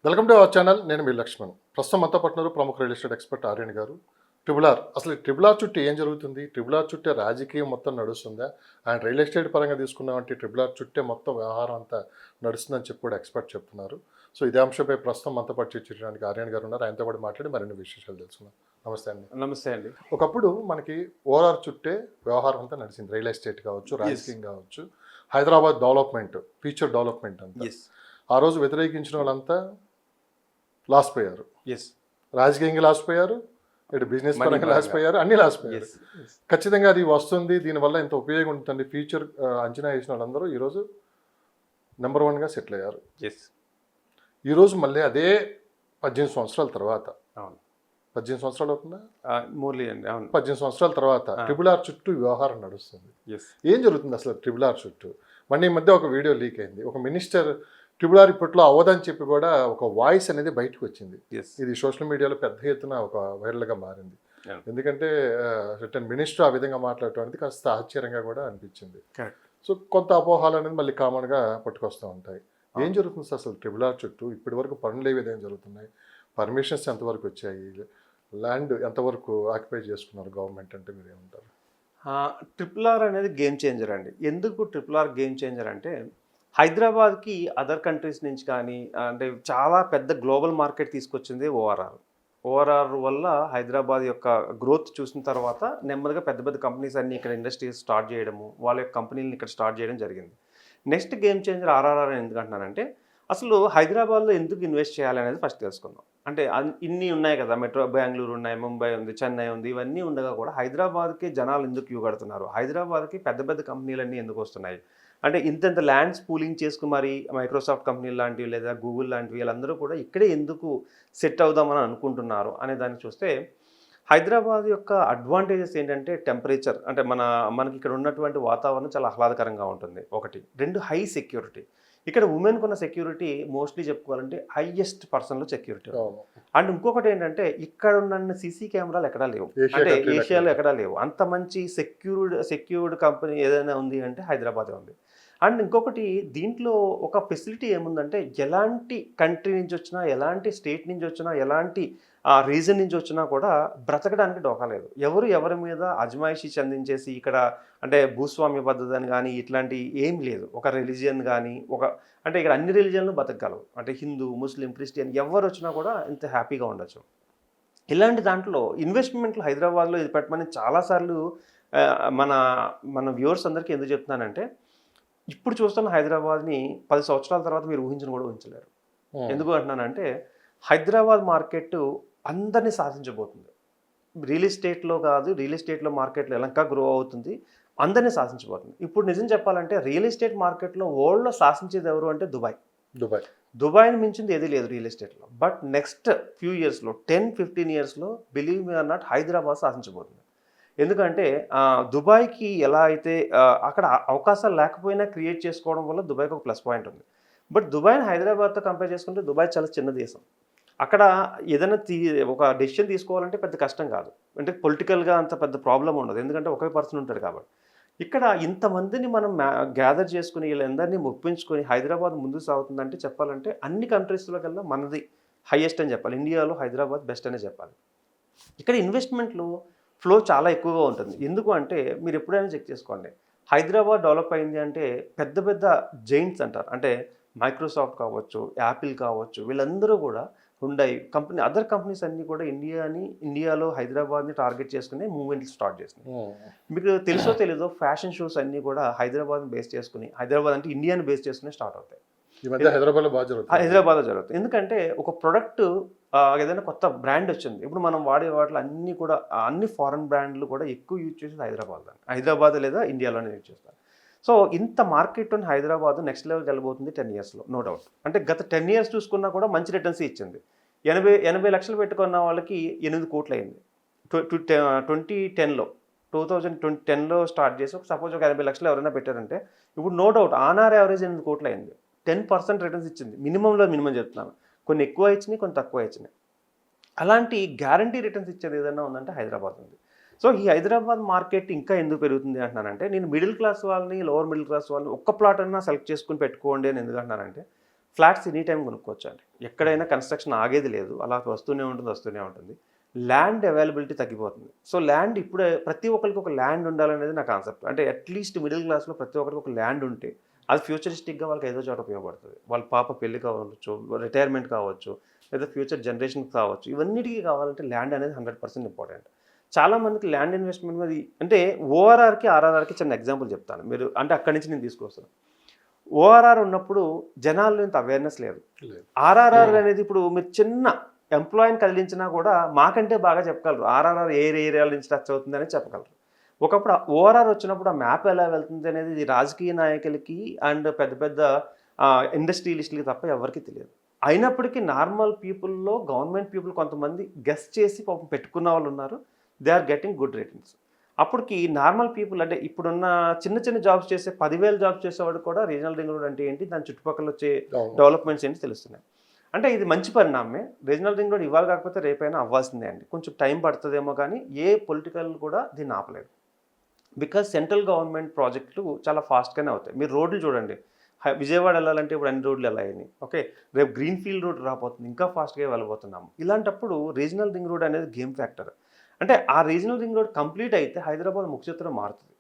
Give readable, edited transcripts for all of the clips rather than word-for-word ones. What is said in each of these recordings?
Welcome to our channel. నేను మీ లక్ష్మణ్. ప్రస్తుతం మనతో పాటున్నారు ప్రముఖ రియల్ ఎస్టేట్ ఎక్స్పర్ట్ ఆర్యన్ గారు. ట్రిపుల్ ఆర్ అసలు ఈ ట్రిపుల్ ఆర్ చుట్టూ ఏం జరుగుతుంది? ట్రిపుల్ ఆర్ చుట్టే రాజకీయం మొత్తం నడుస్తుందా? అండ్ రియల్ ఎస్టేట్ పరంగా తీసుకున్నామంటే ట్రిపుల్ ఆర్ చుట్టే మొత్తం వ్యవహారం అంతా నడుస్తుందని చెప్పి కూడా ఎక్స్పర్ట్ చెప్తున్నారు. సో ఇదే అంశంపై ప్రస్తుతం మనతో పాటు చర్చించడానికి ఆర్యన్ గారు ఉన్నారు. ఆయనతో పాటు మాట్లాడి మరిన్ని విశేషాలు తెలుసుకుందాం. నమస్తే అండి. నమస్తే అండి. ఒకప్పుడు మనకి ఓఆర్ఆర్ చుట్టే వ్యవహారం అంతా నడిచింది. రియల్ ఎస్టేట్ కావచ్చు, రాజకీయం కావచ్చు, హైదరాబాద్ డెవలప్మెంట్, ఫ్యూచర్ డెవలప్మెంట్ అంతా. ఎస్ ఆ రోజు వ్యతిరేకించిన వాళ్ళంతా లాస్ పోయారు. ఎస్ రాజకీయంగా లాస్ పోయారు, ఇటు బిజినెస్ Money పరంగా లాస్ పరంగా. పోయారు, అన్ని లాస్ పోయారు. ఎస్ ఖచ్చితంగా అది వస్తుంది, దీనివల్ల ఇంత ఉపయోగం ఉంటుంది ఫ్యూచర్ అంచనా వేసిన వాళ్ళందరూ ఈరోజు నెంబర్ వన్గా సెటిల్ అయ్యారు. ఎస్ ఈరోజు మళ్ళీ అదే 18 సంవత్సరాల తర్వాత, అవును 18 సంవత్సరాలు అవుతుందా, మోర్లీ అండి. అవును 18 సంవత్సరాల తర్వాత ట్రిపుల్ ఆర్ చుట్టూ వ్యవహారం నడుస్తుంది. ఎస్ ఏం జరుగుతుంది అసలు ట్రిపుల్ ఆర్ చుట్టూ? మొన్న ఈ మధ్య ఒక వీడియో లీక్ అయింది. ఒక మినిస్టర్ ట్రిపుల్ ఆర్ ఇప్పట్లో అవ్వదని చెప్పి కూడా ఒక వాయిస్ అనేది బయటకు వచ్చింది. ఎస్ ఇది సోషల్ మీడియాలో పెద్ద ఎత్తున ఒక వైరల్గా మారింది. Yeah. ఎందుకంటే రిటర్న్ మినిస్టర్ ఆ విధంగా మాట్లాడటం అనేది కాస్త ఆశ్చర్యంగా కూడా అనిపించింది. కరెక్ట్. సో కొంత అపోహాలు అనేది మళ్ళీ కామన్గా పట్టుకొస్తూ ఉంటాయి. ఏం జరుగుతుంది అసలు ట్రిపుల్ ఆర్ చుట్టూ? ఇప్పటి వరకు పనులు ఏ విధంగా జరుగుతున్నాయి? పర్మిషన్స్ ఎంతవరకు వచ్చాయి? ల్యాండ్ ఎంతవరకు ఆక్యుపై చేసుకున్నారు గవర్నమెంట్ అంటే మీరు ఏమంటారు? ట్రిపుల్ ఆర్ అనేది గేమ్ చేంజర్ అండి. ఎందుకు ట్రిపుల్ ఆర్ గేమ్ చేంజర్ అంటే హైదరాబాద్కి అదర్ కంట్రీస్ నుంచి కానీ అంటే చాలా పెద్ద గ్లోబల్ మార్కెట్ తీసుకొచ్చింది ఓఆర్ఆర్. ఓఆర్ఆర్ వల్ల హైదరాబాద్ యొక్క గ్రోత్ చూసిన తర్వాత నెమ్మదిగా పెద్ద పెద్ద కంపెనీస్ అన్ని ఇక్కడ ఇండస్ట్రీస్ స్టార్ట్ చేయడము, వాళ్ళ యొక్క కంపెనీలను ఇక్కడ స్టార్ట్ చేయడం జరిగింది. నెక్స్ట్ గేమ్ చేంజర్ ఆర్ఆర్ఆర్ అని ఎందుకు అంటున్నానంటే అసలు హైదరాబాద్లో ఎందుకు ఇన్వెస్ట్ చేయాలి అనేది ఫస్ట్ తెలుసుకుందాం. అంటే ఇన్ని ఉన్నాయి కదా, మెట్రో బెంగళూరు ఉన్నాయి, ముంబై ఉంది, చెన్నై ఉంది, ఇవన్నీ ఉండగా కూడా హైదరాబాద్కి జనాలు ఎందుకు క్యూ కడుతున్నారు, హైదరాబాద్కి పెద్ద పెద్ద కంపెనీలన్నీ ఎందుకు వస్తున్నాయి అంటే ఇంత ల్యాండ్స్ పూలింగ్ చేసుకుని మరి మైక్రోసాఫ్ట్ కంపెనీలు లాంటివి లేదా గూగుల్ లాంటివి వీళ్ళందరూ కూడా ఇక్కడే ఎందుకు సెట్ అవుదామని అనుకుంటున్నారు అనే దాన్ని చూస్తే హైదరాబాద్ యొక్క అడ్వాంటేజెస్ ఏంటంటే టెంపరేచర్, అంటే మనకి ఇక్కడ ఉన్నటువంటి వాతావరణం చాలా ఆహ్లాదకరంగా ఉంటుంది. ఒకటి. రెండు, హై సెక్యూరిటీ. ఇక్కడ ఉమెన్కి ఉన్న సెక్యూరిటీ మోస్ట్లీ చెప్పుకోవాలంటే హైయెస్ట్ పర్సన్లో సెక్యూరిటీ. అండ్ ఇంకొకటి ఏంటంటే ఇక్కడ ఉన్న సీసీ కెమెరాలు ఎక్కడా లేవు, అంటే ఏషియాలో ఎక్కడా లేవు. అంత మంచి సెక్యూర్డ్ కంపెనీ ఏదైనా ఉంది అంటే హైదరాబాదే ఉంది. అండ్ ఇంకొకటి దీంట్లో ఒక ఫెసిలిటీ ఏముందంటే ఎలాంటి కంట్రీ నుంచి వచ్చినా, ఎలాంటి స్టేట్ నుంచి వచ్చినా, ఎలాంటి రీజన్ నుంచి వచ్చినా కూడా బ్రతకడానికి డోకా లేదు. ఎవరి మీద అజమాయిషీ చెందించేసి ఇక్కడ అంటే భూస్వామ్య పద్ధతి అని కానీ ఇట్లాంటి ఏం లేదు. ఒక రిలీజియన్ కానీ అంటే ఇక్కడ అన్ని రిలీజియన్లు బతకగలవు. అంటే హిందూ, ముస్లిం, క్రిస్టియన్ ఎవరు వచ్చినా కూడా ఇంత హ్యాపీగా ఉండొచ్చు. ఇలాంటి దాంట్లో ఇన్వెస్ట్మెంట్లు హైదరాబాద్లో ఇది పెట్టమని చాలాసార్లు మన వ్యూవర్స్ అందరికీ ఎందుకు చెప్తున్నానంటే ఇప్పుడు చూస్తున్న హైదరాబాద్ని 10 సంవత్సరాల తర్వాత మీరు ఊహించను కూడా ఊహించలేరు. ఎందుకు అంటున్నానంటే హైదరాబాద్ మార్కెట్ అందరినీ శాసించబోతుంది. రియల్ ఎస్టేట్లో కాదు, రియల్ ఎస్టేట్లో మార్కెట్లో ఎలా గ్రో అవుతుంది, అందరినీ శాసించబోతుంది. ఇప్పుడు నిజం చెప్పాలంటే రియల్ ఎస్టేట్ మార్కెట్లో వరల్డ్లో శాసించేది ఎవరు అంటే దుబాయ్ని మించింది ఏది లేదు రియల్ ఎస్టేట్లో. బట్ నెక్స్ట్ ఫ్యూ ఇయర్స్లో 10-15 ఇయర్స్లో believe me or not Hyderabad శాసించబోతుంది. ఎందుకంటే దుబాయ్కి ఎలా అయితే అక్కడ అవకాశాలు లేకపోయినా క్రియేట్ చేసుకోవడం వల్ల దుబాయ్కి ఒక ప్లస్ పాయింట్ ఉంది. బట్ దుబాయ్ని హైదరాబాద్తో కంపేర్ చేసుకుంటే దుబాయ్ చాలా చిన్న దేశం. అక్కడ ఏదైనా ఒక డెసిషన్ తీసుకోవాలంటే పెద్ద కష్టం కాదు, అంటే పొలిటికల్గా అంత పెద్ద ప్రాబ్లం ఉండదు, ఎందుకంటే ఒకే పర్సన్ ఉంటాడు కాబట్టి. ఇక్కడ ఇంతమందిని మనం గ్యాదర్ చేసుకుని వీళ్ళందరినీ ఒప్పించుకొని హైదరాబాద్ ముందుకు సాగుతుందంటే చెప్పాలంటే అన్ని కంట్రీస్లో కల్లా మనది హైయెస్ట్ అని చెప్పాలి. ఇండియాలో హైదరాబాద్ బెస్ట్ అనే చెప్పాలి. ఇక్కడ ఇన్వెస్ట్మెంట్లు ఫ్లో చాలా ఎక్కువగా ఉంటుంది. ఎందుకు అంటే మీరు ఎప్పుడైనా చెక్ చేసుకోండి, హైదరాబాద్ డెవలప్ అయింది అంటే పెద్ద పెద్ద జైంట్స్ అంటారు, అంటే మైక్రోసాఫ్ట్ కావచ్చు, యాపిల్ కావచ్చు, వీళ్ళందరూ కూడా హుండై కంపెనీ, అదర్ కంపెనీస్ అన్నీ కూడా ఇండియాలో హైదరాబాద్ని టార్గెట్ చేసుకుని మూవ్మెంట్లు స్టార్ట్ చేసినాయి. మీకు తెలుసో తెలీదో ఫ్యాషన్ షోస్ అన్నీ కూడా హైదరాబాద్ని బేస్ చేసుకుని, హైదరాబాద్ అంటే ఇండియాని బేస్ చేసుకుని స్టార్ట్ అవుతాయి. హైదరాబాద్లో జరుగుతుంది. ఎందుకంటే ఒక ప్రొడక్ట్ ఏదైనా కొత్త బ్రాండ్ వచ్చింది, ఇప్పుడు మనం వాడే వాటిలో అన్నీ కూడా అన్ని ఫారెన్ బ్రాండ్లు కూడా ఎక్కువ యూజ్ చేసేది హైదరాబాద్ లేదా ఇండియాలోనే యూజ్ చేస్తారు. సో ఇంత మార్కెట్ ఉన్న హైదరాబాద్ నెక్స్ట్ లెవెల్కి వెళ్ళబోతుంది 10 ఇయర్స్లో, నో డౌట్. అంటే గత 10 ఇయర్స్ చూసుకున్నా కూడా మంచి రిటర్న్స్ ఇచ్చింది. 80 లక్షలు పెట్టుకున్న వాళ్ళకి 8 కోట్లు అయింది 2010లో స్టార్ట్ చేసి సపోజ్ ఒక 80 లక్షలు ఎవరైనా పెట్టారంటే ఇప్పుడు నో డౌట్ ఆన్ఆర్ యావరేజ్ 8 కోట్లు అయింది. 10% రిటర్న్స్ ఇచ్చింది. మినిమం చెప్తున్నాను, కొన్ని ఎక్కువ ఇచ్చినాయి, కొన్ని తక్కువ ఇచ్చినాయి. అలాంటి గ్యారంటీ రిటర్న్స్ ఇచ్చేది ఏదైనా ఉందంటే హైదరాబాద్ ఉంది. సో ఈ హైదరాబాద్ మార్కెట్ ఇంకా ఎందుకు పెరుగుతుంది అంటున్నానంటే నేను మిడిల్ క్లాస్ వాళ్ళని, లోవర్ మిడిల్ క్లాస్ వాళ్ళని ఒక్క ప్లాట్ అన్నా సెలెక్ట్ చేసుకుని పెట్టుకోండి అని ఎందుకు అంటున్నానంటే ఫ్లాట్స్ ఎనీ టైం కొనుక్కోవచ్చు అండి. ఎక్కడైనా కన్స్ట్రక్షన్ ఆగేది లేదు, అలా వస్తూనే ఉంటుంది. ల్యాండ్ అవైలబిలిటీ తగ్గిపోతుంది. సో ల్యాండ్ ఇప్పుడే ప్రతి ఒక్కరికి ఒక ల్యాండ్ ఉండాలనేది నా కాన్సెప్ట్. అంటే అట్లీస్ట్ మిడిల్ క్లాస్లో ప్రతి ఒక్కరికి ఒక ల్యాండ్ ఉంటే అది ఫ్యూచరిస్టిక్గా వాళ్ళకి ఏదో చోట ఉపయోగపడుతుంది. వాళ్ళ పాప పెళ్లి కావచ్చు, రిటైర్మెంట్ కావచ్చు, లేదా ఫ్యూచర్ జనరేషన్కి కావచ్చు. ఇవన్నిటికీ కావాలంటే ల్యాండ్ అనేది 100% ఇంపార్టెంట్. చాలామందికి ల్యాండ్ ఇన్వెస్ట్మెంట్ మీద అంటే ఓఆర్ఆర్కి ఆర్ఆర్ఆర్కి చిన్న ఎగ్జాంపుల్ చెప్తాను. మీరు అంటే అక్కడి నుంచి నేను తీసుకొస్తాను. ఓఆర్ఆర్ ఉన్నప్పుడు జనాల్లో ఇంత అవేర్నెస్ లేదు. ఆర్ఆర్ఆర్ అనేది ఇప్పుడు మీరు చిన్న ఎంప్లాయీని కదిలించినా కూడా మాకంటే బాగా చెప్పగలరు. ఆర్ఆర్ఆర్ ఏ ఏరియాల నుంచి టచ్ అవుతుంది అనేది చెప్పగలరు. ఒకప్పుడు ఓఆర్ఆర్ వచ్చినప్పుడు ఆ మ్యాప్ ఎలా వెళ్తుంది అనేది ఇది రాజకీయ నాయకులకి అండ్ పెద్ద పెద్ద ఇండస్ట్రియలిస్టులకి తప్ప ఎవరికి తెలియదు. అయినప్పటికీ నార్మల్ పీపుల్లో గవర్నమెంట్ పీపుల్ కొంతమంది గెస్ట్ చేసి పాపం పెట్టుకున్న వాళ్ళు ఉన్నారు. They are getting good ratings. అప్పటికి నార్మల్ పీపుల్ అంటే ఇప్పుడున్న చిన్న చిన్న జాబ్స్ చేసే 10,000 జాబ్స్ చేసేవాడు కూడా రీజనల్ రింగ్ రోడ్ అంటే ఏంటి, దాని చుట్టుపక్కల వచ్చే డెవలప్మెంట్స్ ఏంటి తెలుస్తున్నాయి. అంటే ఇది మంచి పరిణామమే. రీజనల్ రింగ్ రోడ్ ఇవాళ కాకపోతే రేపైనా అవ్వాల్సిందే అండి. కొంచెం టైం పడుతుందేమో కానీ ఏ పొలిటికల్ కూడా దీన్ని ఆపలేదు. బికాజ్ సెంట్రల్ గవర్నమెంట్ ప్రాజెక్టులు చాలా ఫాస్ట్గానే అవుతాయి. మీరు రోడ్లు చూడండి, విజయవాడ వెళ్ళాలంటే ఇప్పుడు అన్ని రోడ్లు ఎలా అయినాయి. ఓకే, రేపు గ్రీన్ ఫీల్డ్ రోడ్ రాబోతుంది, ఇంకా ఫాస్ట్గా వెళ్ళబోతున్నాము. ఇలాంటప్పుడు రీజనల్ రింగ్ రోడ్ అనేది గేమ్ ఫ్యాక్టర్. అంటే ఆ రీజనల్ రింగ్ రోడ్ కంప్లీట్ అయితే హైదరాబాద్ ముఖ చిత్రం మారుతుంది.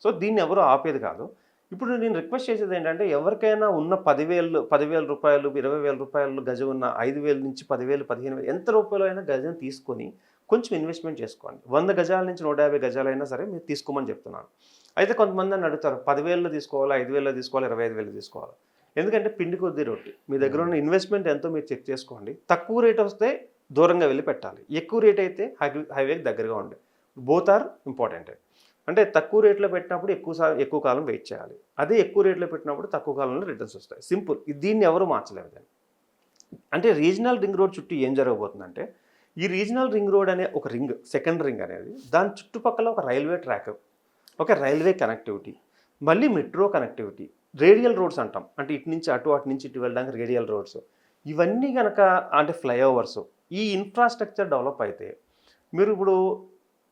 సో దీన్ని ఎవరు ఆపేది కాదు. ఇప్పుడు నేను రిక్వెస్ట్ చేసేది ఏంటంటే ఎవరికైనా ఉన్న 10,000 రూపాయలు 20,000 రూపాయలు గజం ఉన్న 5,000 నుంచి 10,000 15,000 ఎంత రూపాయలు అయినా గజం తీసుకొని కొంచెం ఇన్వెస్ట్మెంట్ చేసుకోండి. 100 గజాల నుంచి 150 గజాలైనా సరే మీరు తీసుకోమని చెప్తున్నాను. అయితే కొంతమంది నన్ను అడుగుతారు 10,000లో తీసుకోవాలా, 5,000లో తీసుకోవాలా, 25,000 తీసుకోవాలా. ఎందుకంటే పిండి కొద్ది రొట్టి. మీ దగ్గర ఉన్న ఇన్వెస్ట్మెంట్ ఎంతో మీరు చెక్ చేసుకోండి. తక్కువ రేట్ వస్తే దూరంగా వెళ్ళి పెట్టాలి, ఎక్కువ రేట్ అయితే హైవేకి దగ్గరగా ఉండే. Both are important. అంటే తక్కువ రేట్లో పెట్టినప్పుడు ఎక్కువ కాలం వెయిట్ చేయాలి. అదే ఎక్కువ రేట్లో పెట్టినప్పుడు తక్కువ కాలంలో రిటర్న్స్ వస్తాయి. సింపుల్. దీన్ని ఎవరు మార్చలేరు దాన్ని. అంటే రీజనల్ రింగ్ రోడ్ చుట్టూ ఏం జరగబోతుందంటే ఈ రీజనల్ రింగ్ రోడ్ అనే ఒక రింగ్, సెకండ్ రింగ్ అనేది దాని చుట్టుపక్కల ఒక రైల్వే ట్రాక్, ఒక రైల్వే కనెక్టివిటీ, మళ్ళీ మెట్రో కనెక్టివిటీ, రేడియల్ రోడ్స్ అంటాం. అంటే ఇటు నుంచి అటు నుంచి ఇటు వెళ్ళడానికి రేడియల్ రోడ్స్, ఇవన్నీ కనుక అంటే ఫ్లైఓవర్స్, ఈ ఇన్ఫ్రాస్ట్రక్చర్ డెవలప్ అయితే మీరు ఇప్పుడు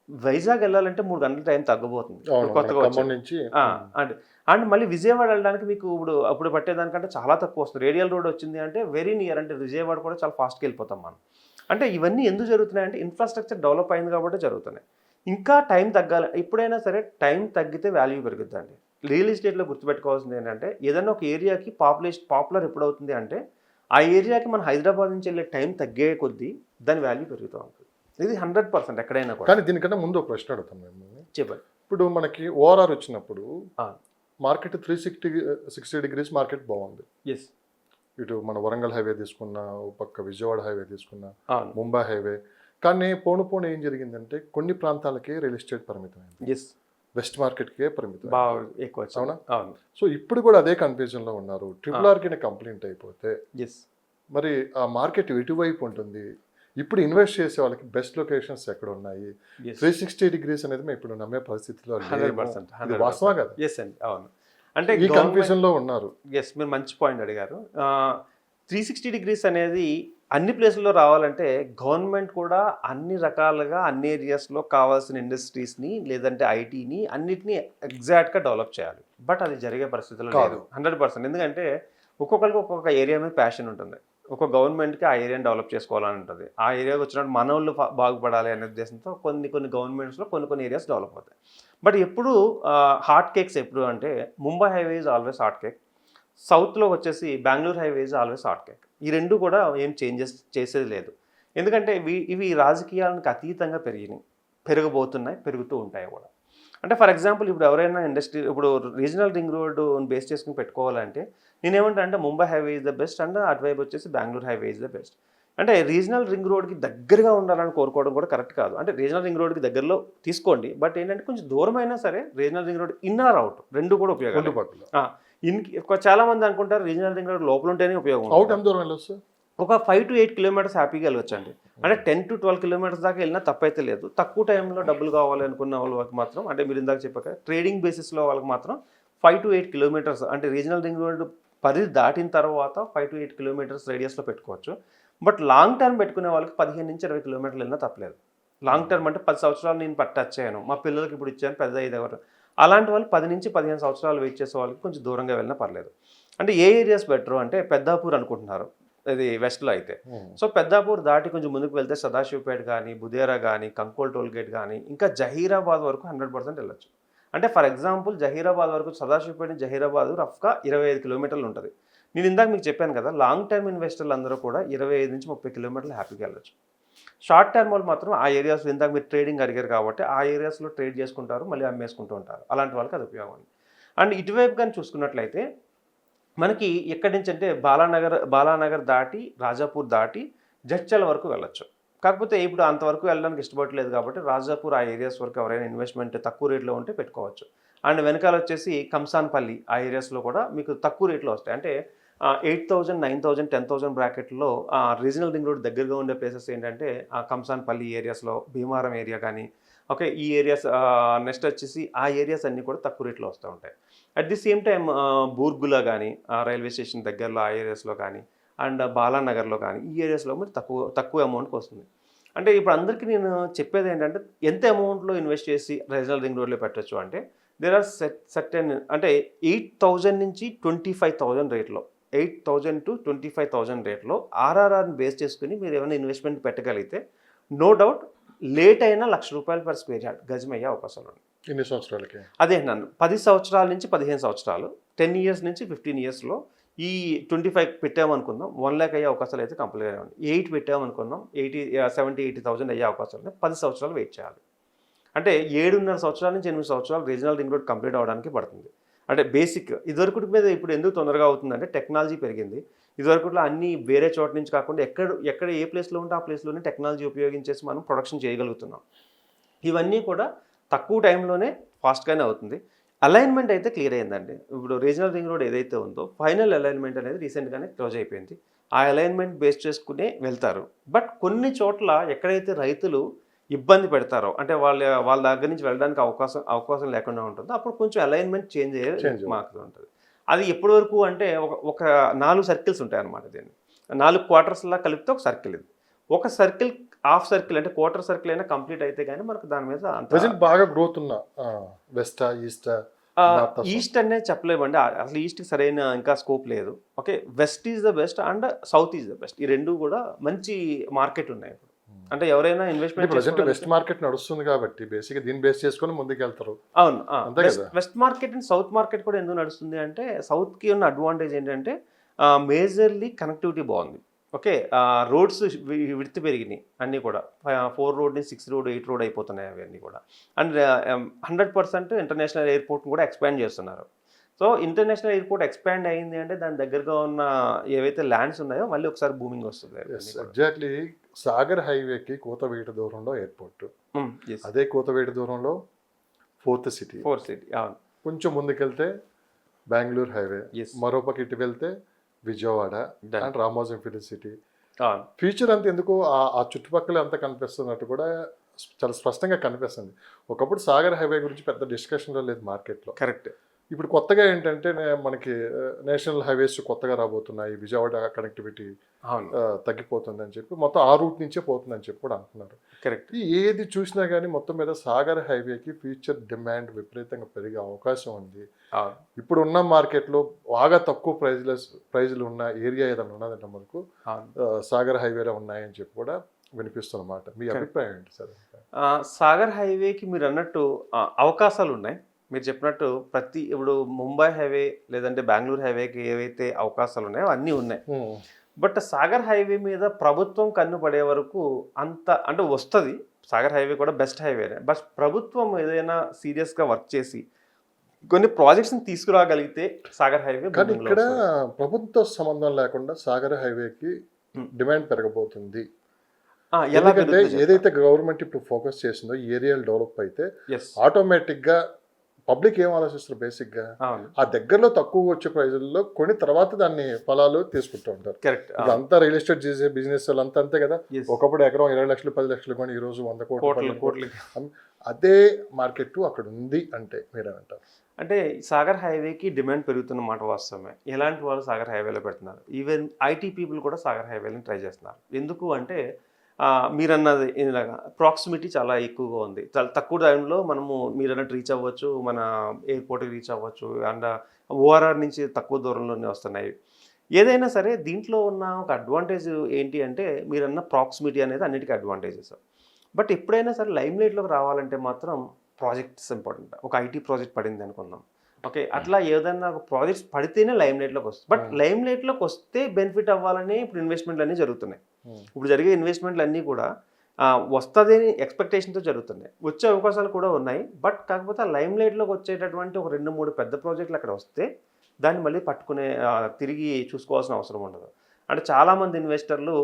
వైజాగ్ వెళ్ళాలంటే 3 గంటల టైం తగ్గబోతుంది కొత్తగా వచ్చి. అండ్ మళ్ళీ విజయవాడ వెళ్ళడానికి మీకు అప్పుడు పట్టేదానికంటే చాలా తక్కువ వస్తుంది. రేడియల్ రోడ్ వచ్చింది అంటే వెరీ నియర్, అంటే విజయవాడ కూడా చాలా ఫాస్ట్గా వెళ్ళిపోతాం మనం. అంటే ఇవన్నీ ఎందుకు జరుగుతున్నాయంటే ఇన్ఫ్రాస్ట్రక్చర్ డెవలప్ అయింది కాబట్టి జరుగుతున్నాయి. ఇంకా టైం తగ్గాలి. ఎప్పుడైనా సరే టైం తగ్గితే వాల్యూ పెరుగుతుందండి. రియల్ ఎస్టేట్లో గుర్తుపెట్టుకోవాల్సింది ఏంటంటే ఏదైనా ఒక ఏరియాకి పాపులర్ ఎప్పుడవుతుంది అంటే ఆ ఏరియాకి మన హైదరాబాద్ నుంచి వెళ్ళే టైం తగ్గే కొద్దీ దాని వాల్యూ పెరుగుతూ ఉంటుంది. ఇది 100% ఎక్కడైనా కూడా. కానీ దీనికన్నా ముందు ఒక ప్రశ్న అడుగుతాం మేము. చెప్పండి. ఇప్పుడు మనకి ఓఆర్ఆర్ వచ్చినప్పుడు మార్కెట్ 360 డిగ్రీస్ మార్కెట్ బాగుంది. ఎస్. ఇటు మన వరంగల్ హైవే తీసుకున్నా, పక్క విజయవాడ హైవే తీసుకున్నా, ముంబై హైవే. కానీ పోను ఏం జరిగిందంటే కొన్ని ప్రాంతాలకే రియల్ ఎస్టేట్ పరిమితమైంది. ఎస్. వెస్ట్ మార్కెట్కే పరిమితం, ఎక్కువ. అవునా? అవును. సో ఇప్పుడు కూడా అదే కన్ఫ్యూజన్లో ఉన్నారు. ట్రిపుల్ ఆర్కి కంప్లైంట్ అయిపోతే మరి ఆ మార్కెట్ ఎటువైపు ఉంటుంది? ఇప్పుడు ఇన్వెస్ట్ చేసే వాళ్ళకి బెస్ట్ లొకేషన్స్ ఎక్కడ ఉన్నాయి? 360 డిగ్రీస్ అనేది మేము ఇప్పుడు నమ్మే పరిస్థితిలో 100% వాస్తవా కదా? ఎస్ అండి, అవును. అంటే ఈ కన్ఫ్యూజన్లో ఉన్నారు. ఎస్, మీరు మంచి పాయింట్ అడిగారు. 360 డిగ్రీస్ అనేది అన్ని ప్లేసుల్లో రావాలంటే గవర్నమెంట్ కూడా అన్ని రకాలుగా అన్ని ఏరియాస్లో కావాల్సిన ఇండస్ట్రీస్ని లేదంటే ఐటీని అన్నిటినీ ఎగ్జాక్ట్గా డెవలప్ చేయాలి. బట్ అది జరిగే పరిస్థితుల్లో లేదు 100%. ఎందుకంటే ఒక్కొక్కరికి ఒక్కొక్క ఏరియా మీద ప్యాషన్ ఉంటుంది. ఒక గవర్నమెంట్కి ఆ ఏరియాని డెవలప్ చేసుకోవాలని ఉంటుంది. ఆ ఏరియాకి వచ్చినప్పుడు మన వాళ్ళు బాగుపడాలి అనే ఉద్దేశంతో కొన్ని గవర్నమెంట్స్లో కొన్ని ఏరియాస్ డెవలప్ అవుతాయి. బట్ ఎప్పుడు హాట్ కేక్స్ ఎప్పుడు అంటే Mumbai highway is always hot cake, సౌత్లో వచ్చేసి Bengaluru highway is always hot cake. ఈ రెండు కూడా ఏం చేంజెస్ చేసేది లేదు. ఎందుకంటే ఇవి రాజకీయాలకు అతీతంగా పెరగబోతున్నాయి, పెరుగుతూ ఉంటాయి కూడా. అంటే ఫర్ ఎగ్జాంపుల్ ఇప్పుడు ఎవరైనా ఇండస్ట్రీ ఇప్పుడు రీజనల్ రింగ్ రోడ్ బేస్ చేసుకుని పెట్టుకోవాలంటే నేనేమంటే Mumbai highway is the best and అటువైపు వచ్చేసి Bengaluru highway is the best. అంటే రీజనల్ రింగ్ రోడ్కి దగ్గరగా ఉండాలని కోరుకోవడం కూడా కరెక్ట్ కాదు. అంటే రీజనల్ రింగ్ రోడ్కి దగ్గరలో తీసుకోండి, బట్ ఏంటంటే కొంచెం దూరం అయినా సరే regional ring road in or out రెండు కూడా ఉపయోగాలు. చాలా మంది అనుకుంటారు రీజనల్ రింగ్ రోడ్ లోపల ఉంటేనే ఉపయోగం. ఒక 5 to 8 కిలోమీటర్స్ హ్యాపీగా వెళ్ళొచ్చండి. అంటే 10 to 12 కిలోమీటర్స్ దాకా వెళ్ళినా తప్పైతే లేదు. తక్కువ టైంలో డబ్బులు కావాలి అనుకున్న వాళ్ళకి మాత్రం, అంటే మీరు ఇందాక చెప్పాక ట్రేడింగ్ బేసిస్లో వాళ్ళకి మాత్రం 5 to 8 కిలోమీటర్స్ అంటే రీజనల్ రింగ్ రోడ్ పరిధి దాటిన తర్వాత 5 to 8 కిలోమీటర్స్ రేడియస్లో పెట్టుకోవచ్చు. బట్ లాంగ్ టర్మ్ పెట్టుకునే వాళ్ళకి 15 నుంచి 20 కిలోమీటర్లు వెళ్ళినా తప్పలేదు. లాంగ్ టర్మ్ అంటే 10 సంవత్సరాలు నేను పట్టచ్చాను, మా పిల్లలకి ఇప్పుడు ఇచ్చాను, పెద్ద 5 అలాంటి వాళ్ళు 10 నుంచి 15 సంవత్సరాలు వెయిట్ చేసే వాళ్ళకి కొంచెం దూరంగా వెళ్ళినా పర్లేదు. అంటే ఏ ఏరియాస్ బెటర్ అంటే పెద్దాపూర్ అనుకుంటున్నారు, ఇది వెస్ట్లో అయితే. సో పెద్దాపూర్ దాటి కొంచెం ముందుకు వెళ్తే సదాశివపేట కానీ, బుదేరా కానీ, కంకోల్ టోల్గేట్ కానీ, ఇంకా జహీరాబాద్ వరకు 100% వెళ్ళొచ్చు. అంటే ఫర్ ఎగ్జాంపుల్ జహీరాబాద్ వరకు, సదాశివపేట నుంచి జహీరాబాద్ రఫ్గా 25 కిలోమీటర్లు ఉంటుంది. నేను ఇందాక మీకు చెప్పాను కదా, లాంగ్ టర్మ్ ఇన్వెస్టర్లు అందరూ కూడా 25 నుంచి 30 కిలోమీటర్లు హ్యాపీగా వెళ్ళొచ్చు. షార్ట్ టర్మ్ వాళ్ళు మాత్రం ఆ ఏరియాస్లో, ఇందాక మీరు ట్రేడింగ్ అడిగారు కాబట్టి ఆ ఏరియాస్లో ట్రేడ్ చేసుకుంటారు, మళ్ళీ అమ్మేసుకుంటూ ఉంటారు. అలాంటి వాళ్ళకి అది ఉపయోగం. అండ్ ఇటువైపు కానీ చూసుకున్నట్లయితే మనకి ఎక్కడి నుంచి అంటే బాలానగర్ దాటి, రాజాపూర్ దాటి జడ్చల్ వరకు వెళ్ళొచ్చు. కాకపోతే ఇప్పుడు అంతవరకు వెళ్ళడానికి ఇష్టపడలేదు కాబట్టి రాజాపూర్ ఆ ఏరియాస్ వరకు ఎవరైనా ఇన్వెస్ట్మెంట్ తక్కువ రేట్లో ఉంటే పెట్టుకోవచ్చు. అండ్ వెనకాల వచ్చేసి కంసాన్పల్లి ఆ ఏరియాస్లో కూడా మీకు తక్కువ రేట్లో వస్తాయి. అంటే 8,000, 9,000, 10,000 బ్రాకెట్లో రీజనల్ రింగ్ రోడ్ దగ్గరగా ఉండే ప్లేసెస్ ఏంటంటే కంసాన్పల్లి ఏరియాస్లో, భీమారం ఏరియా కానీ, ఓకే, ఈ ఏరియాస్. నెక్స్ట్ వచ్చేసి ఆ ఏరియాస్ అన్నీ కూడా తక్కువ రేట్లో వస్తూ ఉంటాయి. అట్ ది సేమ్ టైం బూర్గులా కానీ, రైల్వే స్టేషన్ దగ్గరలో ఆ ఏరియాస్లో కానీ, అండ్ బాలానగర్లో కానీ ఈ ఏరియాస్లో మీరు తక్కువ అమౌంట్కి వస్తుంది. అంటే ఇప్పుడు అందరికీ నేను చెప్పేది ఏంటంటే, ఎంత అమౌంట్లో ఇన్వెస్ట్ చేసి రీజనల్ రింగ్ రోడ్లో పెట్టచ్చు అంటే, దేర్ ఆర్ సర్టెన్ అంటే 8,000 నుంచి 25,000 రేట్లో, 8,000 to 25,000 రేట్లో ఆర్ఆర్ఆర్ని బేస్ చేసుకుని మీరు ఏమైనా ఇన్వెస్ట్మెంట్ పెట్టగలిగితే నో డౌట్ లేట్ అయినా ₹1,00,000 పర్ స్క్వేర్ యార్డ్ గజం అయ్యే అవకాశాలు ఉన్నాయి. ఎన్ని సంవత్సరాలకి? అదే నన్ను 10 సంవత్సరాల నుంచి 15 సంవత్సరాలు, 10 ఇయర్స్ నుంచి 15 ఇయర్స్లో ఈ 25 పెట్టామనుకుందాం, 1 lakh అయ్యే అవకాశాలు అయితే కంపల్సరీగా ఉన్నాయి. 8 పెట్టామనుకుందాం, 70-80,000 అయ్యే అవకాశాలు ఉన్నాయి. 10 సంవత్సరాలు వెయిట్ చేయాలి. అంటే 7.5 సంవత్సరాల నుంచి 8 సంవత్సరాలు రీజనల్ రింగ్ రోడ్ కంప్లీట్ అవ్వడానికి పడుతుంది. అంటే బేసిక్ ఇదివరకు మీద ఇప్పుడు ఎందుకు తొందరగా అవుతుందంటే టెక్నాలజీ పెరిగింది. ఇదివరకులో అన్నీ వేరే చోట నుంచి కాకుండా ఎక్కడ ఏ ప్లేస్లో ఉంటే ఆ ప్లేస్లోనే టెక్నాలజీ ఉపయోగించేసి మనం ప్రొడక్షన్ చేయగలుగుతున్నాం. ఇవన్నీ కూడా తక్కువ టైంలోనే ఫాస్ట్గానే అవుతుంది. అలైన్మెంట్ అయితే క్లియర్ అయిందండి. ఇప్పుడు రీజనల్ రింగ్ రోడ్ ఏదైతే ఉందో ఫైనల్ అలైన్మెంట్ అనేది రీసెంట్గానే క్లోజ్ అయిపోయింది. ఆ అలైన్మెంట్ బేస్ చేసుకునే వెళ్తారు. బట్ కొన్ని చోట్ల ఎక్కడైతే రైతులు ఇబ్బంది పెడతారో, అంటే వాళ్ళ దగ్గర నుంచి వెళ్ళడానికి అవకాశం లేకుండా ఉంటుందో అప్పుడు కొంచెం అలైన్మెంట్ చేంజ్ అయ్యే మార్కులు ఉంటుంది. అది ఎప్పటి వరకు అంటే ఒక 4 సర్కిల్స్ ఉంటాయి అన్నమాట. దీన్ని 4 క్వార్టర్స్లా కలిపితే ఒక సర్కిల్. ఇది ఒక సర్కిల్, హాఫ్ సర్కిల్ అంటే క్వార్టర్ సర్కిల్ అయినా కంప్లీట్ అయితే కానీ మనకు దాని మీద అంత బాగా గ్రోత్ ఉన్న వెస్టా, ఈస్ట్ అనే చెప్పలేమండి. అసలు ఈస్ట్కి సరైన ఇంకా స్కోప్ లేదు. Okay, west is the best and south is the best. ఈ రెండు కూడా మంచి మార్కెట్ ఉన్నాయి ఇప్పుడు. అంటే ఎవరైనా ఇన్వెస్ట్మెంట్ వెస్ట్ మార్కెట్ నడుస్తుంది కాబట్టి బేసిక్ దీన్ని బేస్ చేసుకొని ముందుకు వెళ్తారు. అవును, west market and south market కూడా ఎందుకు నడుస్తుంది అంటే, సౌత్కి ఉన్న అడ్వాంటేజ్ ఏంటంటే మేజర్లీ కనెక్టివిటీ బాగుంది. ఓకే, రోడ్స్ విడ్త్ పెరిగినాయి అన్నీ కూడా. 4 రోడ్ నుంచి 6 రోడ్ 8 రోడ్ అయిపోతున్నాయి అవన్నీ కూడా. అండ్ 100% ఇంటర్నేషనల్ ఎయిర్పోర్ట్ని కూడా ఎక్స్పాండ్ చేస్తున్నారు. సో ఇంటర్నేషనల్ ఎయిర్పోర్ట్ ఎక్స్పాండ్ అయింది అంటే దాని దగ్గరగా ఉన్న ఏవైతే ల్యాండ్స్ ఉన్నాయో మళ్ళీ ఒకసారి బూమింగ్ వస్తుంది. ఎగ్జాక్ట్లీ. సాగర్ హైవేకి కూతవేటు దూరంలో ఎయిర్పోర్ట్, అదే కూతవేటు దూరంలో ఫోర్త్ సిటీ. అవును. కొంచెం ముందుకెళ్తే బెంగళూరు హైవే, మరోపక్క ఇటు వెళ్తే Vijayawada and Ramoji film city. Future అంతా ఎందుకు ఆ చుట్టుపక్కల అంతా కనిపిస్తున్నట్టు కూడా చాలా స్పష్టంగా కనిపిస్తుంది. ఒకప్పుడు సాగర్ హైవే గురించి పెద్ద డిస్కషన్లో లేదు మార్కెట్లో. కరెక్ట్. ఇప్పుడు కొత్తగా ఏంటంటే మనకి నేషనల్ హైవేస్ కొత్తగా రాబోతున్నాయి, విజయవాడ కనెక్టివిటీ తగ్గిపోతుంది అని చెప్పి మొత్తం ఆ రూట్ నుంచే పోతుందని చెప్పి కూడా అంటున్నారు. కరెక్ట్. ఏది చూసినా కానీ మొత్తం మీద సాగర్ హైవేకి ఫ్యూచర్ డిమాండ్ విపరీతంగా పెరిగే అవకాశం ఉంది. ఇప్పుడు ఉన్న మార్కెట్లో బాగా తక్కువ ప్రైజ్లు ఉన్న ఏరియా ఏదైనా ఉన్నదంటే మనకు సాగర్ హైవేలో ఉన్నాయని చెప్పి కూడా వినిపిస్తున్నమాట. మీ అభిప్రాయం ఏంటి సార్? సాగర్ హైవేకి మీరు అన్నట్టు అవకాశాలు ఉన్నాయి. మీరు చెప్పినట్టు ఇప్పుడు ముంబై హైవే లేదంటే బెంగళూరు హైవేకి ఏవైతే అవకాశాలు ఉన్నాయో అన్నీ ఉన్నాయి. బట్ సాగర్ హైవే మీద ప్రభుత్వం కన్ను పడే వరకు అంత అంటే వస్తుంది. సాగర్ హైవే కూడా బెస్ట్ హైవేనే. బట్ ప్రభుత్వం ఏదైనా సీరియస్గా వర్క్ చేసి కొన్ని ప్రాజెక్ట్స్ని తీసుకురాగలిగితే సాగర్ హైవే. కానీ ఇక్కడ ప్రభుత్వ సంబంధం లేకుండా సాగర్ హైవేకి డిమాండ్ పెరగబోతుంది. ఎందుకంటే ఏదైతే గవర్నమెంట్ ఇప్పుడు ఫోకస్ చేసిందో ఏరియాలు డెవలప్ అయితే ఆటోమేటిక్గా పబ్లిక్ ఏం ఆలోచిస్తారు, బేసిక్గా ఆ దగ్గరలో తక్కువ వచ్చే ప్రైజుల్లో కొని తర్వాత దాన్ని ఫలాలు తీసుకుంటూ ఉంటారు. కరెక్ట్. అంతా రియల్ ఎస్టేట్ చేసే బిజినెస్ అంతా అంతే కదా. ఒకప్పుడు ఎకరం 20 లక్షలు 10 లక్షలు కొని ఈరోజు 100 కోట్లు. అదే మార్కెట్ అక్కడ ఉంది అంటే మీరేమంటారు? అంటే సాగర్ హైవేకి డిమాండ్ పెరుగుతున్న మాట వాస్తవమే. ఎలాంటి వాళ్ళు సాగర్ హైవేలో పెడుతున్నారు. ఈవెన్ ఐటీ పీపుల్ కూడా సాగర్ హైవేని ట్రై చేస్తున్నారు. ఎందుకు అంటే మీరన్నది ఇలాగా ప్రాక్సిమిటీ చాలా ఎక్కువగా ఉంది. చాలా తక్కువ టైంలో మీరన్నట్టు రీచ్ అవ్వచ్చు, మన ఎయిర్పోర్ట్కి రీచ్ అవ్వచ్చు. అండ్ ఓఆర్ఆర్ నుంచి తక్కువ దూరంలోనే వస్తున్నాయి. ఏదైనా సరే దీంట్లో ఉన్న ఒక అడ్వాంటేజ్ ఏంటి అంటే మీరన్న ప్రాక్సిమిటీ అనేది అన్నిటికీ అడ్వాంటేజెస్. బట్ ఎప్పుడైనా సరే లైమ్‌లైట్‌లోకి రావాలంటే మాత్రం ప్రాజెక్ట్స్ ఇంపార్టెంట్. ఒక ఐటీ ప్రాజెక్ట్ పడింది అనుకుందాం. ఓకే. అట్లా ఏదన్నా ఒక ప్రాజెక్ట్స్ పడితేనే లైమ్‌లైట్‌లోకి వస్తుంది. బట్ లైమ్‌లైట్‌లోకి వస్తే బెనిఫిట్ అవ్వాలని ఇప్పుడు ఇన్వెస్ట్‌మెంట్‌లన్నీ జరుగుతున్నాయి. ఇప్పుడు జరిగే ఇన్వెస్ట్‌మెంట్‌లన్నీ కూడా వస్తదని ఎక్స్‌పెక్టేషన్‌తో జరుగుతున్నాయి. వచ్చే అవకాశాలు కూడా ఉన్నాయి. బట్ కాకపోతే ఆ లైమ్‌లైట్‌లోకి వచ్చేటటువంటి ఒక 2, 3 పెద్ద ప్రాజెక్టులు అక్కడ వస్తే దాన్ని మళ్ళీ పట్టుకునే తిరిగి చూసుకోవాల్సిన అవసరం ఉండదు. అంటే చాలామంది ఇన్వెస్టర్లు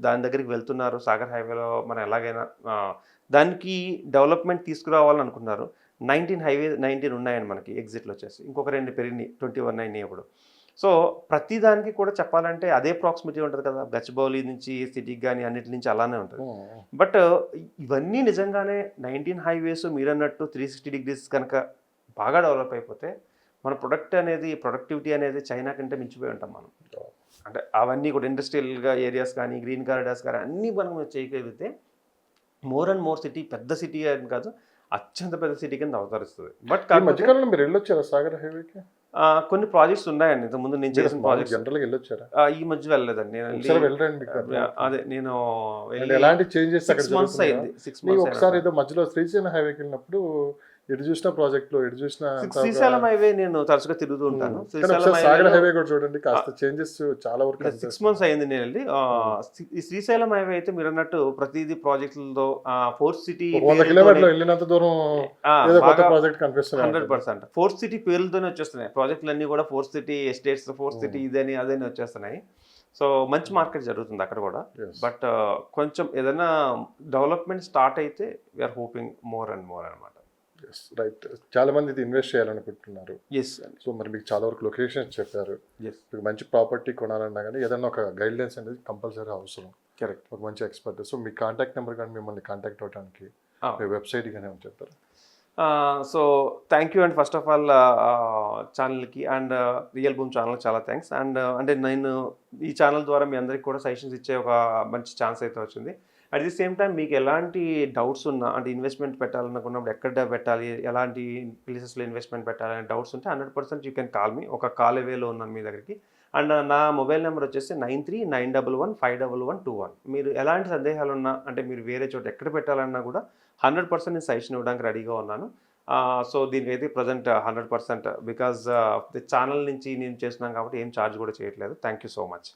దాని దగ్గరికి వెళ్తున్నారు. సాగర్ హైవేలో మనం ఎలాగైనా దానికి డెవలప్‌మెంట్ తీసుకురావాలని అనుకున్నారు. 19 ఉన్నాయండి మనకి ఎగ్జిట్‌లు వచ్చేసి. ఇంకొక 2 పెరిగినాయి. 21 అయినాయి ఇప్పుడు. సో ప్రతి దానికి కూడా చెప్పాలంటే అదే ప్రాక్సిమిటీ ఉంటది కదా! గచ్చిబౌలి నుంచి సిటీకి గాని అన్నిటి నుంచి అలానే ఉంటది. బట్ ఇవన్నీ నిజంగానే 19 హైవేస్ మీరన్నట్టు 360 డిగ్రీస్ కనుక బాగా డెవలప్ అయిపోతే మన ప్రొడక్టివిటీ అనేది చైనా కంటే మించిపోయి ఉంటాం మనం. అంటే అవన్నీ కూడా ఇండస్ట్రియల్‌గా ఏరియాస్ కానీ, గ్రీన్ కారిడార్స్ కానీ అన్నీ మనం చేయగలిగితే మోర్ అండ్ మోర్ సిటీ పెద్ద సిటీ అని కాదు. అత్యంత పెద్ద సిటీ కింద అవతరిస్తది. బట్ ఈ మధ్యకాలంలో మీరు వెళ్ళొచ్చారా సాగర్ హైవేకి? కొన్ని ప్రాజెక్ట్స్ ఉన్నాయండి. ఇంతకుముందు నేను చేసిన ప్రాజెక్ట్స్ జనరల్‌గా వెళ్ళొచ్చారా? ఈ మధ్య వెళ్ళలేదండి. నేను ఒకసారి వెళ్ళరండి మీకు అదే నేను అంటే ఎలాంటి చేంజెస్ అక్కడ 6 మంత్స్ జరుగుతున్నాయా? అయింది. 6 మీకు మంత్స్ ఒకసారి ఏదో మధ్యలో శ్రీశైలం హైవేకి వెళ్ళినప్పుడు ఎటు చూసిన ప్రాజెక్టులు ఎటు చూసిన శ్రీశైలం హైవే నేను తరచుగా తిరుగుతూ ఉంటాను. సాగర్ హైవే కూడా చూడండి కాస్త చేంజెస్ చాలా వరకు 6 మంత్స్ అయింది నేను వెళ్ళి. ఈ శ్రీశైలం హైవే అయితే మీరు అన్నట్టు ప్రతిదీ ప్రాజెక్టులతో ఫోర్త్ సిటీ 100 కిలోమీటర్లు వెళ్ళినంత దూరం ఏదో కొత్త ప్రాజెక్ట్ కనిపిస్తుంది. 100% ఫోర్త్ సిటీ పేర్లతోనే వచ్చేస్తున్నాయి. ప్రాజెక్టులు అన్ని కూడా fourth city estates, fourth city ఇదని అదని వచ్చేస్తున్నాయి. సో మంచి మార్కెట్ జరుగుతుంది అక్కడ కూడా. బట్ కొంచెం ఏదైనా డెవలప్మెంట్ స్టార్ట్ అయితే we're hoping more and more అనమాట. రైట్. చాలా మంది ఇది ఇన్వెస్ట్ చేయాలనుకుంటున్నారు. ఎస్ అండి. సో మరి మీకు చాలా వరకు లొకేషన్స్ చెప్పారు. ఎస్ మీకు మంచి ప్రాపర్టీ కొనాలన్నా కానీ ఏదైనా ఒక గైడ్లైన్స్ అనేది కంపల్సరీ అవసరం. కరెక్ట్. ఒక మంచి ఎక్స్పర్ట్. సో మీ కాంటాక్ట్ నెంబర్ కానీ మిమ్మల్ని కాంటాక్ట్ అవ్వడానికి మీ వెబ్సైట్ కానీ ఏమైనా చెప్తారు? So thank you and first of all ఛానల్కి అండ్ రియల్ బూమ్ ఛానల్కి చాలా థ్యాంక్స్. అండ్ అంటే నేను ఈ ఛానల్ ద్వారా మీ అందరికి కూడా సజెషన్స్ ఇచ్చే ఒక మంచి ఛాన్స్ అయితే వచ్చింది. అట్ ది సేమ్ టైం మీకు ఎలాంటి డౌట్స్ ఉన్నా అంటే ఇన్వెస్ట్మెంట్ పెట్టాలనుకున్నప్పుడు ఎక్కడ పెట్టాలి, ఎలాంటి ప్లేసెస్లో ఇన్వెస్ట్మెంట్ పెట్టాలని డౌట్స్ ఉంటే 100% యూ కెన్ కాల్ మీ. ఒక కాల్ అవేలో ఉన్నాను మీ దగ్గరికి. అండ్ నా మొబైల్ నెంబర్ వచ్చేసి 9391151121. మీరు ఎలాంటి సందేహాలు ఉన్నా అంటే మీరు వేరే చోట ఎక్కడ పెట్టాలన్నా కూడా 100% నేను సజెషన్ ఇవ్వడానికి రెడీగా ఉన్నాను. సో దీనికైతే ప్రజెంట్ 100% బికాజ్ ది ఛానల్ నుంచి నేను చేస్తున్నాను కాబట్టి ఏం ఛార్జ్ కూడా చేయట్లేదు. Thank you so much.